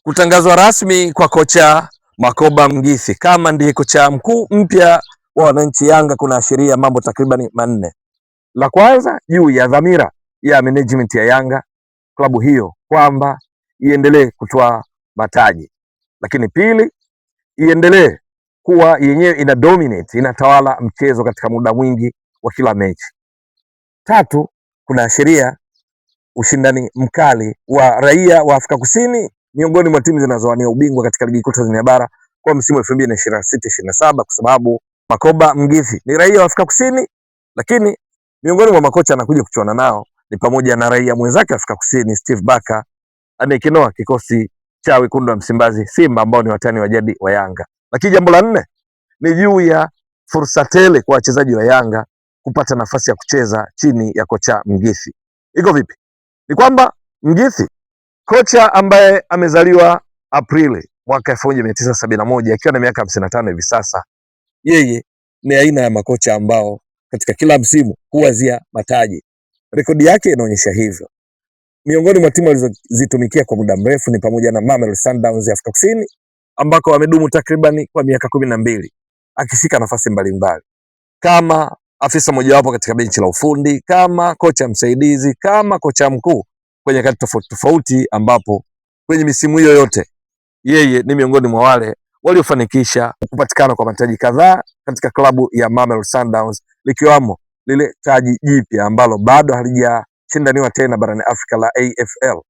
Kutangazwa rasmi kwa kocha Makoba Mgithi kama ndiye kocha mkuu mpya wa wananchi Yanga kunaashiria mambo takribani manne. La kwanza, juu ya dhamira ya management ya Yanga klabu hiyo kwamba iendelee kutoa mataji, lakini pili, iendelee kuwa yenyewe ina dominate, inatawala mchezo katika muda mwingi wa kila mechi. Tatu, kunaashiria ushindani mkali wa raia wa Afrika Kusini miongoni mwa timu zinazowania ubingwa katika ligi kuu Tanzania bara kwa msimu wa 2026/27 kwa sababu Makoba Mgithi ni raia wa Afrika Kusini, lakini miongoni mwa makocha anakuja kuchuana nao ni pamoja na raia mwenzake Afrika Kusini Steve Barker anayekinoa kikosi cha wekundu wa Msimbazi Simba ambao ni watani wa jadi wa Yanga. Lakini jambo la nne ni juu ya fursa tele kwa wachezaji wa Yanga kupata nafasi ya kucheza chini ya kocha Mgithi. Iko vipi? Ni kwamba Mgithi, kocha ambaye amezaliwa Aprili mwaka 1971 akiwa na miaka 55 hivi sasa, yeye ni aina ya makocha ambao katika kila msimu huwazia mataji. Rekodi yake inaonyesha hivyo. Miongoni mwa timu alizozitumikia kwa muda mrefu ni pamoja na Mamelodi Sundowns ya Afrika Kusini ambako amedumu takribani kwa miaka 12 akishika nafasi mbalimbali kama afisa mojawapo katika benchi la ufundi, kama kocha msaidizi, kama kocha mkuu kwenye nyakati tofauti tofauti, ambapo kwenye misimu hiyo yote yeye ni miongoni mwa wale waliofanikisha kupatikana kwa mataji kadhaa katika klabu ya Mamelodi Sundowns, likiwamo lile taji jipya ambalo bado halijashindaniwa tena barani Afrika la AFL,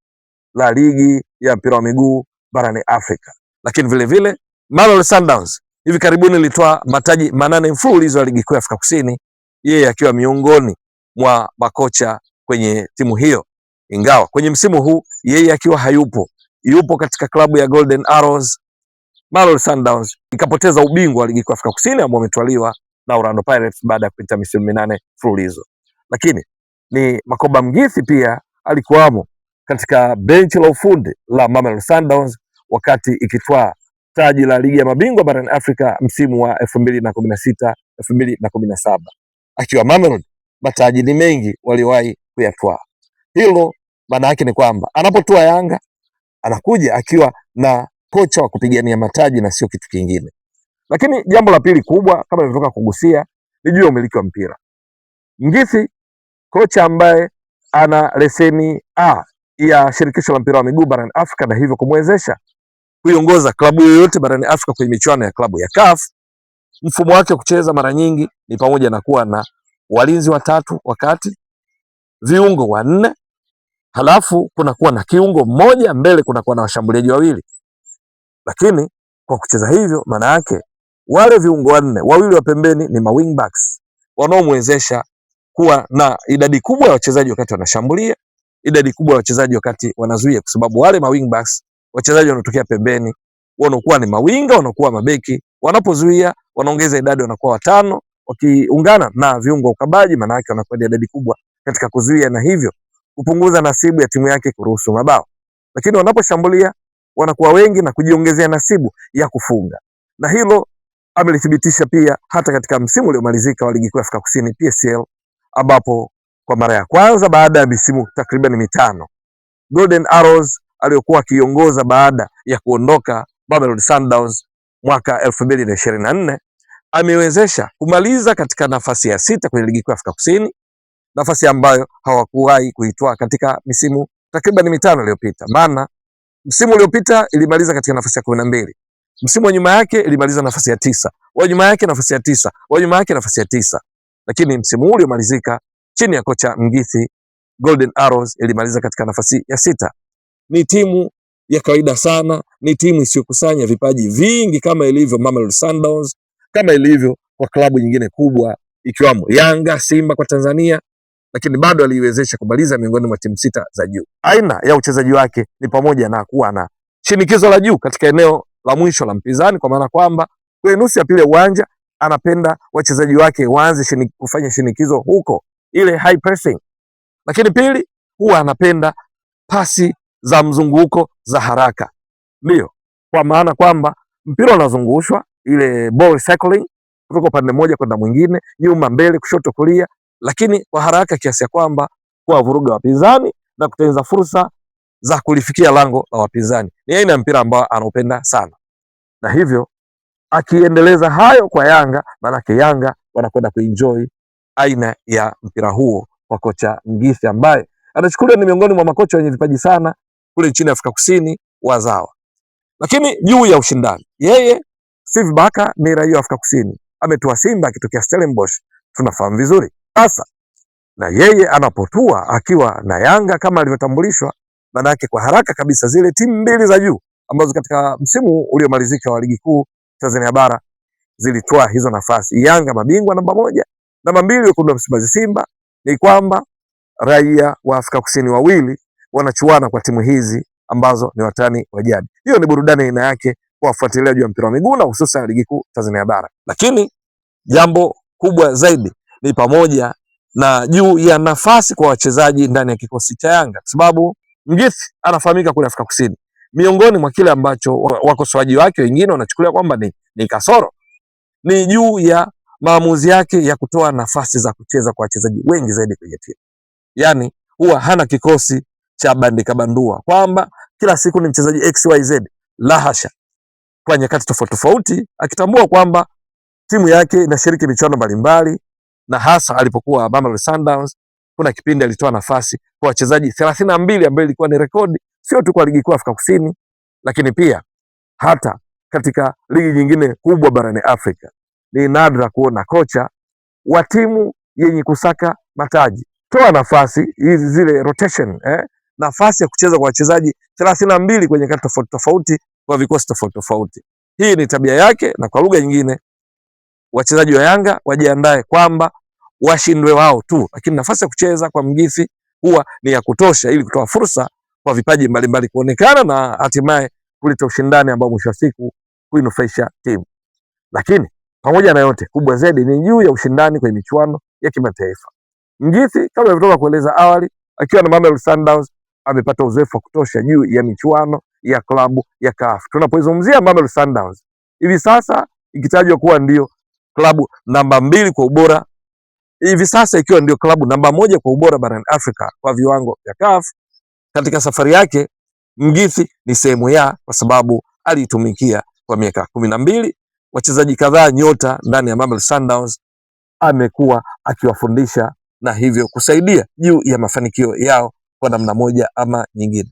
la ligi ya mpira wa miguu barani Afrika. Lakini vile vile Mamelodi Sundowns hivi karibuni ilitoa mataji 8 mfululizo ya ligi kuu ya Afrika Kusini, yeye akiwa miongoni mwa makocha kwenye timu hiyo, ingawa kwenye msimu huu yeye akiwa yupo katika klabu ya Golden Arrows. Mamelodi Sundowns ikapoteza ubingwa wa ligi kuu ya Afrika Kusini ambao umetwaliwa na Orlando Pirates baada ya kupita misimu 8 mfululizo. Lakini ni Makoba Mgithi pia alikuwamo katika benchi la ufundi la Mamelodi Sundowns wakati ikitwaa taji la ligi ya mabingwa barani Afrika msimu wa 2016/2017. Akiwa Mamelodi, mataji ni mengi waliwahi kuyatwaa. Hilo maana yake ni kwamba anapotua Yanga anakuja akiwa na kocha wa kupigania mataji na sio kitu kingine. Lakini jambo la pili kubwa kama nilivyotoka kugusia ni juu ya umiliki wa mpira. Mgithi, kocha ambaye ana leseni A ya shirikisho la mpira wa miguu barani Afrika na hivyo kumwezesha kuiongoza klabu yoyote barani Afrika kwenye michuano ya klabu ya CAF. Mfumo wake wa kucheza mara nyingi ni pamoja na kuwa na walinzi watatu wakati, viungo wanne, halafu kunakuwa na kiungo mmoja, mbele kunakuwa na washambuliaji wawili. Lakini kwa kucheza hivyo, maana yake wale viungo wanne, wawili wa pembeni ni wing backs wanaomwezesha kuwa na idadi kubwa ya wachezaji wakati wanashambulia, idadi kubwa ya wachezaji wakati wanazuia, kwa sababu wale wing backs, wachezaji wanatokea pembeni, wanakuwa ni mawinga, wanakuwa mabeki, wanapozuia wanaongeza idadi, wanakuwa watano, wakiungana na viungo ukabaji, maana yake wanakuwa idadi kubwa katika kuzuia na hivyo kupunguza nasibu ya timu yake kuruhusu mabao. Lakini wanaposhambulia wanakuwa wengi na kujiongezea nasibu ya kufunga. Na hilo amelithibitisha pia hata katika msimu uliomalizika wa ligi kuu ya Afrika Kusini PSL, ambapo kwa mara ya kwanza baada ya misimu takriban 5 Golden Arrows aliyokuwa akiongoza baada ya kuondoka Mamelodi Sundowns mwaka 2024 amewezesha kumaliza katika nafasi ya 6 kwenye ligi kuu ya Afrika Kusini, nafasi ambayo hawakuwahi kuitoa katika misimu takriban 5 iliyopita. Maana msimu uliopita ilimaliza katika nafasi ya 12, msimu wa nyuma yake ilimaliza nafasi ya 9, wa nyuma yake nafasi ya 9, wa nyuma yake nafasi ya 9. Lakini msimu ule uliomalizika chini ya kocha Mgithi, Golden Arrows ilimaliza katika nafasi ya 6. Ni timu ya kawaida sana, ni timu isiyokusanya vipaji vingi kama ilivyo Mamelodi Sundowns, kama ilivyo kwa klabu nyingine kubwa ikiwamo Yanga, Simba kwa Tanzania, lakini bado aliiwezesha kumaliza miongoni mwa timu 6 za juu. Aina ya uchezaji wake ni pamoja na kuwa na shinikizo la juu katika eneo la mwisho la mpinzani, kwa maana kwamba kwenye nusu ya pili ya uwanja anapenda wachezaji wake waanze kufanya shinikizo huko, ile high pressing. Lakini pili, huwa anapenda pasi za mzunguko za haraka. Ndio, kwa maana kwamba mpira unazungushwa, ile ball cycling kutoka upande mmoja kwenda mwingine, nyuma, mbele, kushoto, kulia, lakini kwa haraka kiasi ya kwamba kwa vuruga wapinzani na kutengeneza fursa za kulifikia lango la wapinzani. Ni aina ya mpira ambao anaupenda sana, na hivyo akiendeleza hayo kwa Yanga, maanake Yanga wanakwenda kuenjoy aina ya mpira huo kwa kocha Mgithi ambaye anachukuliwa ni miongoni mwa makocha wenye vipaji sana kule nchini Afrika Kusini wazawa. Lakini juu ya ushindani, yeye Steve Barker ni raia wa Afrika Kusini, ametua Simba akitokea Stellenbosch, tunafahamu vizuri. Sasa na yeye anapotua akiwa na Yanga kama alivyotambulishwa, manake kwa haraka kabisa zile timu mbili za juu ambazo katika msimu uliomalizika wa ligi kuu Tanzania bara zilitoa hizo nafasi. Yanga mabingwa namba 1, namba 2 wekundu wa Msimbazi Simba. Ni kwamba raia wa Afrika Kusini wawili wanachuana kwa timu hizi ambazo ni watani wa jadi. Hiyo ni burudani aina yake kwa wafuatiliaji wa mpira wa miguu na hususan ligi kuu Tanzania bara. Lakini jambo kubwa zaidi ni pamoja na juu ya nafasi kwa wachezaji ndani ya kikosi cha Yanga, kwa sababu Mgithi anafahamika kule Afrika Kusini. Miongoni mwa kile ambacho wakosoaji wake wengine wanachukulia kwamba ni kasoro, ni juu ya maamuzi yake ya kutoa nafasi za kucheza kwa wachezaji wengi zaidi kwenye timu. Yaani huwa hana kikosi cha bandika bandua kwamba kila siku ni mchezaji XYZ, la hasha. Kwa nyakati tofauti tofauti, akitambua kwamba timu yake inashiriki michuano mbalimbali, na hasa alipokuwa Mamelodi Sundowns, kuna kipindi alitoa nafasi kwa wachezaji 32 ambayo ilikuwa ni rekodi sio tu kwa ligi kuu Afrika Kusini, lakini pia hata katika ligi nyingine kubwa barani Afrika. Ni nadra kuona kocha wa timu yenye kusaka mataji toa nafasi hizi, zile rotation, nafasi ya kucheza kwa wachezaji 32 kwenye kati tofauti tofauti kwa vikosi tofauti tofauti. Hii ni tabia yake, na kwa lugha nyingine wachezaji wa Yanga wajiandae kwamba washindwe wao tu, lakini nafasi ya kucheza kwa Mgithi huwa ni ya kutosha ili kutoa fursa kwa vipaji mbalimbali kuonekana na hatimaye kuleta ushindani ambao mwisho wa siku kuinufaisha timu. Lakini pamoja na yote, kubwa zaidi ni juu ya ushindani kwenye michuano ya kimataifa. Mgithi kama nilivyotoka kueleza awali, akiwa na Mamelodi Sundowns amepata uzoefu wa kutosha juu ya michuano ya klabu ya CAF. Tunapozungumzia Mamelodi Sundowns hivi sasa ikitajwa kuwa ndio klabu namba 2 kwa ubora, hivi sasa ikiwa ndio klabu namba 1 kwa ubora barani Afrika kwa viwango vya CAF. Katika safari yake Mgithi ni sehemu ya, kwa sababu aliitumikia kwa miaka 12, wachezaji kadhaa nyota ndani ya Mamelodi Sundowns amekuwa akiwafundisha na hivyo kusaidia juu ya mafanikio yao kwa namna moja ama nyingine.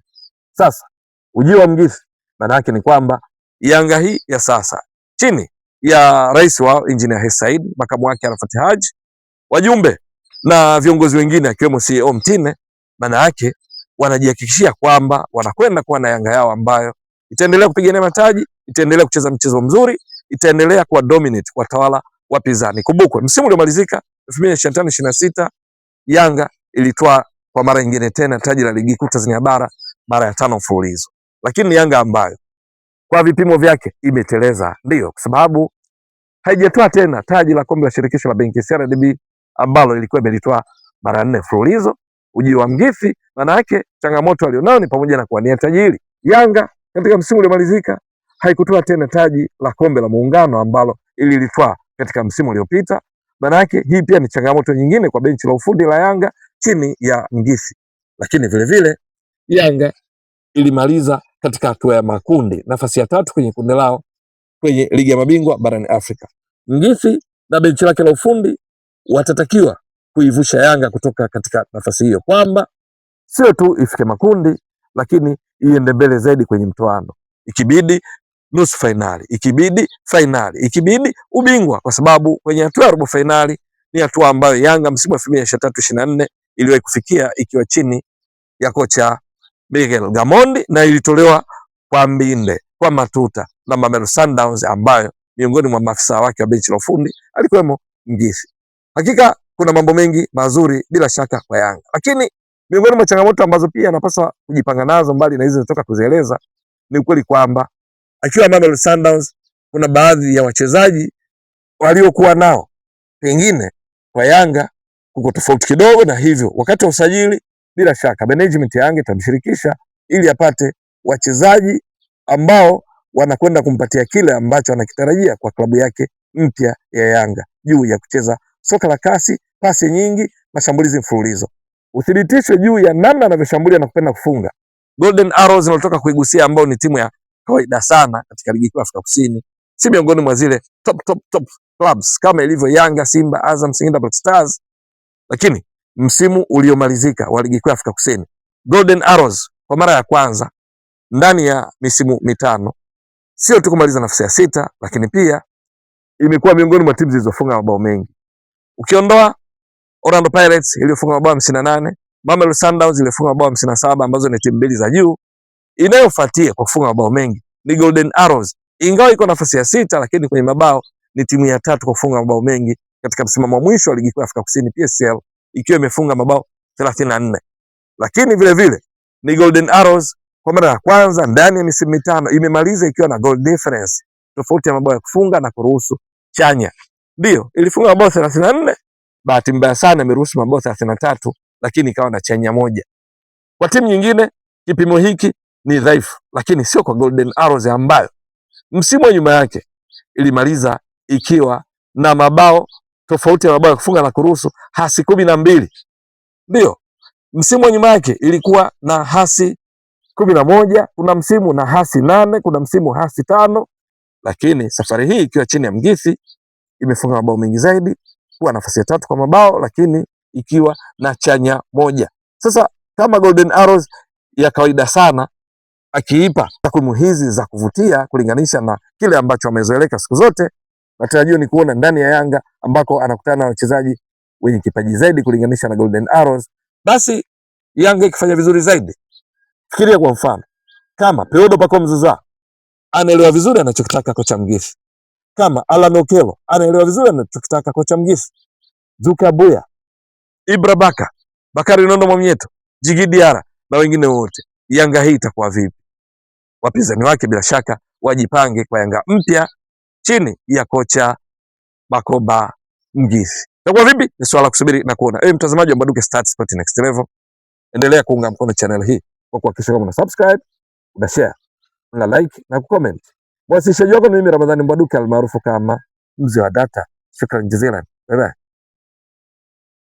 Sasa ujio wa Mgithi maana yake ni kwamba Yanga hii ya sasa chini ya rais wao Engineer Hersi Said, makamu wake Arafat Haji, wajumbe na viongozi wengine akiwemo CEO Mtine, maana yake wanajihakikishia kwamba wanakwenda kuwa na Yanga yao ambayo itaendelea kupigania mataji, itaendelea kucheza mchezo mzuri, itaendelea kuwa dominate kwa tawala wapinzani. Kumbukwe msimu uliomalizika 2025-26 Yanga ilitoa kwa mara nyingine tena taji la ligi kuu Tanzania bara mara ya 5 mfululizo. Lakini Yanga ambayo kwa vipimo vyake imeteleza, ndio kwa sababu haijatoa tena taji la kombe la shirikisho la benki CRDB ambalo ilikuwa imelitoa mara 4 mfululizo. Ujio wa Mgithi maana yake changamoto alionao ni pamoja na kuwania taji hili. Yanga katika msimu uliomalizika haikutoa tena taji la kombe la muungano ambalo ililitoa katika msimu uliopita. Maana yake hii pia ni changamoto nyingine kwa benchi la ufundi la Yanga chini ya Mgithi. Lakini vile vile Yanga ilimaliza katika hatua ya makundi nafasi ya 3 kwenye kundi lao kwenye ligi ya mabingwa barani Afrika. Mgithi na benchi lake la ufundi watatakiwa kuivusha Yanga kutoka katika nafasi hiyo, kwamba sio tu ifike makundi, lakini iende mbele zaidi kwenye mtoano, ikibidi nusu finali, ikibidi finali, ikibidi ubingwa, kwa sababu kwenye hatua ya robo finali ni hatua ambayo Yanga msimu wa 2023-24 iliwahi kufikia ikiwa chini ya kocha Miguel Gamondi, na ilitolewa kwa mbinde, kwa matuta na Mamelodi Sundowns ambayo miongoni mwa maafisa wake wa benchi la ufundi alikuwemo Mgithi. Hakika kuna mambo mengi mazuri bila shaka kwa Yanga, lakini miongoni mwa changamoto ambazo pia anapaswa kujipanga nazo, mbali na hizo nitoka kuzieleza, ni ukweli kwamba akiwa Mamelodi Sundowns kuna baadhi ya wachezaji waliokuwa nao pengine kwa Yanga kuko tofauti kidogo, na hivyo wakati wa usajili bila shaka management ya Yanga itamshirikisha ili apate wachezaji ambao wanakwenda kumpatia kile ambacho anakitarajia kwa klabu yake mpya ya Yanga juu ya kucheza soka la kasi, pasi nyingi, mashambulizi mfululizo. Uthibitisho juu ya namna anavyoshambulia na kupenda kufunga Golden Arrows inatoka kuigusia, ambao ni timu ya kawaida sana katika ligi kuu ya Afrika Kusini, si miongoni mwa zile top clubs kama ilivyo Yanga, Simba, Azam, Singida Black Stars. Lakini msimu uliomalizika wa ligi kuu ya Afrika Kusini, Golden Arrows kwa mara ya kwanza ndani ya misimu mitano sio tu kumaliza nafasi ya 6, lakini pia imekuwa miongoni mwa timu zilizofunga mabao mengi. Ukiondoa Orlando Pirates iliyofunga mabao 58, Mamelodi Sundowns iliyofunga mabao 57, ambazo ni timu mbili za juu, inayofuatia kwa kufunga mabao mengi ni Golden Arrows. Ingawa iko nafasi ya 6, lakini kwenye mabao ni timu ya 3 kwa kufunga mabao mengi katika msimamo wa mwisho wa ligi kuu ya Afrika Kusini PSL, ikiwa imefunga mabao 34. Lakini vile vile ni Golden Arrows kwa mara ya kwanza ndani ya misimu mitano imemaliza ikiwa na goal difference, tofauti ya mabao ya kufunga na kuruhusu chanya. Ndio ilifunga mabao 34, bahati mbaya sana imeruhusu mabao 33, lakini ikawa na chanya moja. Kwa timu nyingine kipimo hiki ni dhaifu, lakini sio kwa Golden Arrows ambayo msimu wa nyuma yake ilimaliza ikiwa na mabao tofauti ya mabao ya kufunga na kuruhusu hasi 12. Ndio msimu wa nyuma yake ilikuwa na hasi 11, kuna msimu na hasi 8, kuna msimu hasi 5, lakini safari hii ikiwa chini ya Mgithi imefunga mabao mengi zaidi, kuwa nafasi ya 3 kwa mabao, lakini ikiwa na chanya moja. Sasa kama Golden Arrows ya kawaida sana akiipa takwimu hizi za kuvutia kulinganisha na kile ambacho amezoeleka siku zote, matarajio ni kuona ndani ya Yanga ambako anakutana na wachezaji wenye kipaji zaidi kulinganisha na Golden Arrows, basi Yanga ikifanya vizuri zaidi. Fikiria kwa mfano kama Peodo Pacome Zouzoua anaelewa vizuri anachokitaka kocha Mgithi, kama Alan Okello anaelewa vizuri anachokitaka kocha Mgithi, Zuka Buya, Ibra Baka, Bakari Nondo Mwamnyeto, Djigui Diarra na wengine wote, Yanga hii itakuwa vipi? Wapinzani wake bila shaka wajipange kwa Yanga mpya chini ya kocha Bakoba Mgithi. Itakuwa vipi? Ni swala kusubiri na kuona. Mtazamaji wa Mbwaduke Stats Sport Next Level, endelea kuunga mkono channel hii kwa kuhakikisha kama una subscribe, una share, una like na kucomment. Mwasilishaji wako ni mimi Ramadhani Mbwaduke almaarufu kama Mzee wa Data. Shukrani jazilan. Bye bye.